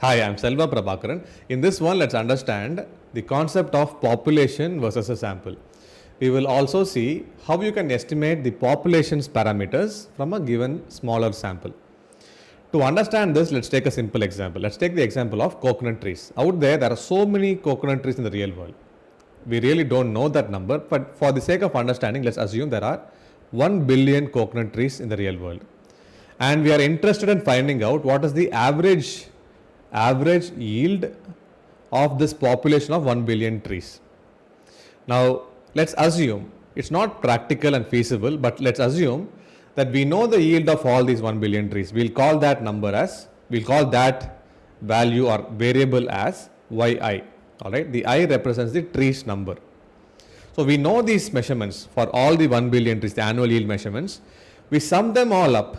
Hi, I'm Selva Prabhakaran. In this one, let's understand the concept of population versus a sample. We will also see how you can estimate the population's parameters from a given smaller sample. To understand this, let's take a simple example. Let's take the example of coconut trees. Out there are so many coconut trees in the real world. We really don't know that number, but for the sake of understanding, let's assume there are 1 billion coconut trees in the real world. And we are interested in finding out what is the average yield of this population of 1 billion trees. Now, let's assume it's not practical and feasible, but let's assume that we know the yield of all these 1 billion trees. We'll call that value or variable as yi. All right, the I represents the trees number. So we know these measurements for all the 1 billion trees, the annual yield measurements. We sum them all up.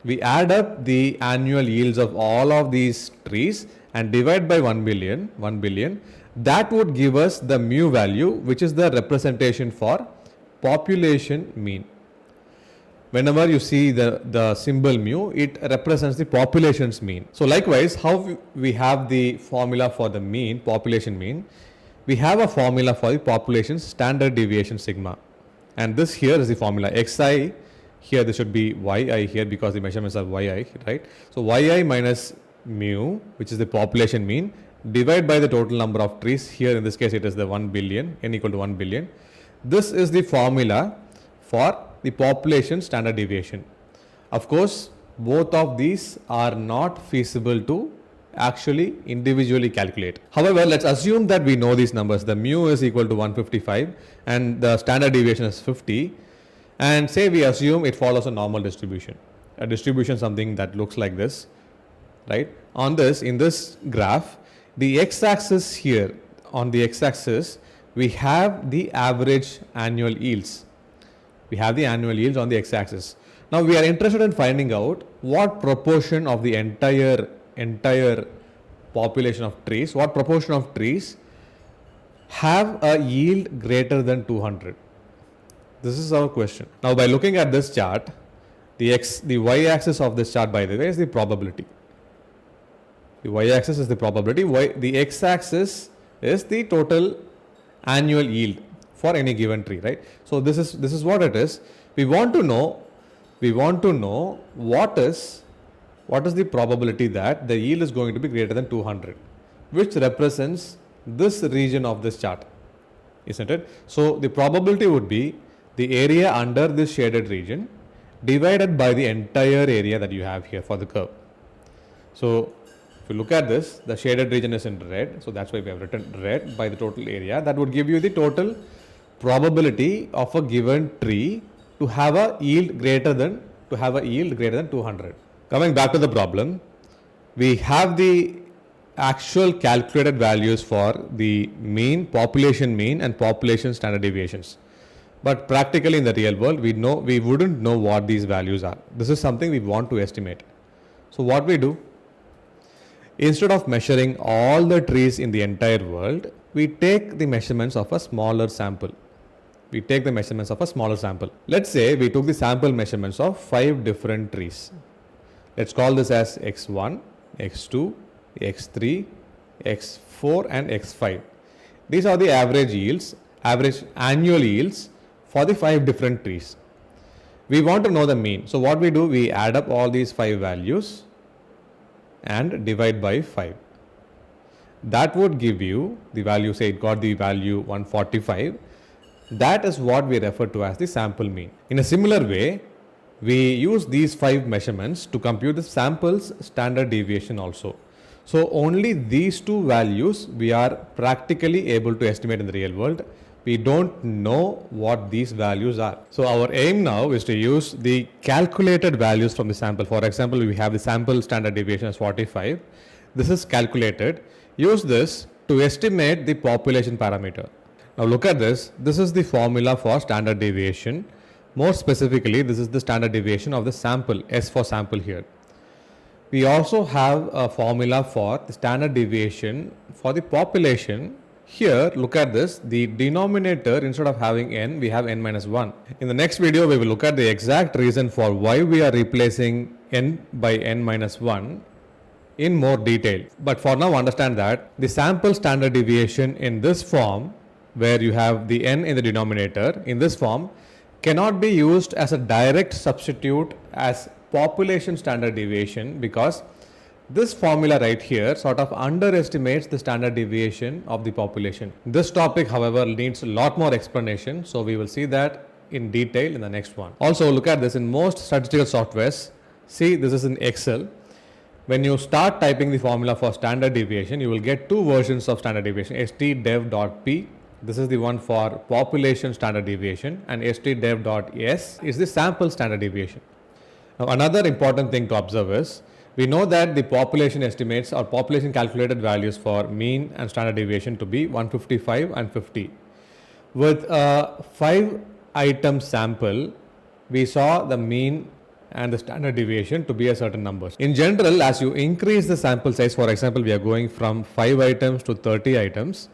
We add up the annual yields of all of these trees and divide by 1 billion. That would give us the mu value, which is the representation for population mean. Whenever you see the symbol mu, it represents the population's mean. So likewise, how we have the formula for the mean, population mean, we have a formula for the population's standard deviation sigma. And this here is the formula xi. Here this should be yi here because the measurements are yi, right? So yi minus mu, which is the population mean, divide by the total number of trees. Here in this case it is the 1 billion, n equal to 1 billion. This is the formula for the population standard deviation. Of course, both of these are not feasible to actually individually calculate. However, let's assume that we know these numbers. The mu is equal to 155 and the standard deviation is 50. And say we assume it follows a normal distribution. A distribution something that looks like this, right? On this, in this graph, the x-axis here, on the x-axis, we have the average annual yields. We have the annual yields on the x-axis. Now we are interested in finding out what proportion of the entire population of trees, what proportion of trees have a yield greater than 200. This is our question. Now by looking at this chart, the y-axis of this chart, by the way, is the probability. The y-axis is the probability. The x-axis is the total annual yield for any given tree, right? So this is what it is. We want to know what is the probability that the yield is going to be greater than 200, which represents this region of this chart, isn't it? So the probability would be the area under this shaded region divided by the entire area that you have here for the curve. So if you look at this, the shaded region is in red, so that's why we have written red by the total area. That would give you the total probability of a given tree to have a yield greater than 200. Coming back to the problem, we have the actual calculated values for the mean, population mean and population standard deviations. But practically in the real world, we wouldn't know what these values are. This is something we want to estimate. So what we do, instead of measuring all the trees in the entire world, we take the measurements of a smaller sample. Let's say we took the sample measurements of 5 different trees. Let's call this as x1, x2, x3, x4 and x5. These are the average annual yields for the 5 different trees. We want to know the mean. So what we do, we add up all these 5 values and divide by 5. That would give you the value, say it got the value 145. That is what we refer to as the sample mean. In a similar way, we use these 5 measurements to compute the sample's standard deviation also. So only these 2 values we are practically able to estimate in the real world. We don't know what these values are. So our aim now is to use the calculated values from the sample. For example, we have the sample standard deviation as 45. This is calculated. Use this to estimate the population parameter. Now look at this. This is the formula for standard deviation. More specifically, this is the standard deviation of the sample, S for sample here. We also have a formula for the standard deviation for the population. Here, look at this, the denominator, instead of having n, we have n minus 1. In the next video, we will look at the exact reason for why we are replacing n by n minus 1 in more detail. But for now, understand that the sample standard deviation in this form, where you have the n in the denominator, in this form, cannot be used as a direct substitute as population standard deviation, because this formula right here sort of underestimates the standard deviation of the population. This topic, however, needs a lot more explanation, so we will see that in detail in the next one. Also, look at this. In most statistical softwares, see, this is in Excel. When you start typing the formula for standard deviation, you will get two versions of standard deviation, stdev.p. This is the one for population standard deviation, and stdev.s is the sample standard deviation. Now, another important thing to observe is, we know that the population estimates or population calculated values for mean and standard deviation to be 155 and 50. With a 5 item sample, we saw the mean and the standard deviation to be a certain numbers. In general, as you increase the sample size, for example, we are going from 5 items to 30 items,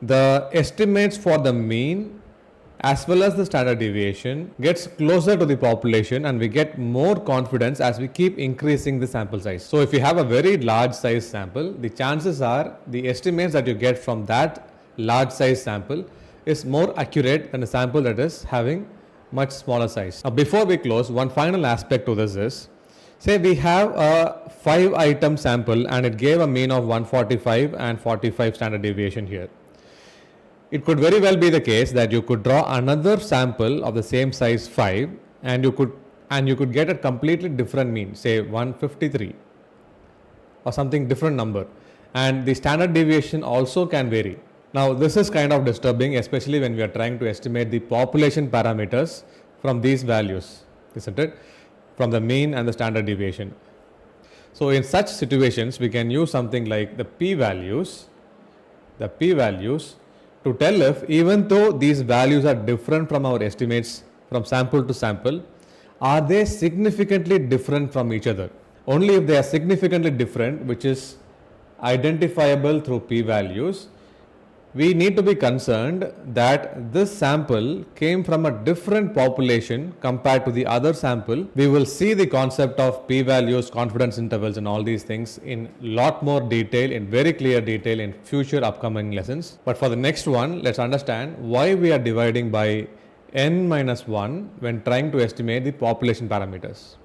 the estimates for the mean as well as the standard deviation gets closer to the population, and we get more confidence as we keep increasing the sample size. So if you have a very large size sample, the chances are the estimates that you get from that large size sample is more accurate than a sample that is having much smaller size. Now, before we close, one final aspect to this is, say we have a 5 item sample and it gave a mean of 145 and 45 standard deviation here. It could very well be the case that you could draw another sample of the same size 5 and you could get a completely different mean, say 153 or something different number, and the standard deviation also can vary. Now, this is kind of disturbing, especially when we are trying to estimate the population parameters from these values, isn't it? From the mean and the standard deviation. So in such situations, we can use something like the p-values to tell if, even though these values are different from our estimates from sample to sample, are they significantly different from each other. Only if they are significantly different, which is identifiable through p-values, we need to be concerned that this sample came from a different population compared to the other sample. We will see the concept of p-values, confidence intervals and all these things in lot more detail, in very clear detail in future upcoming lessons. But for the next one, let's understand why we are dividing by n minus 1 when trying to estimate the population parameters.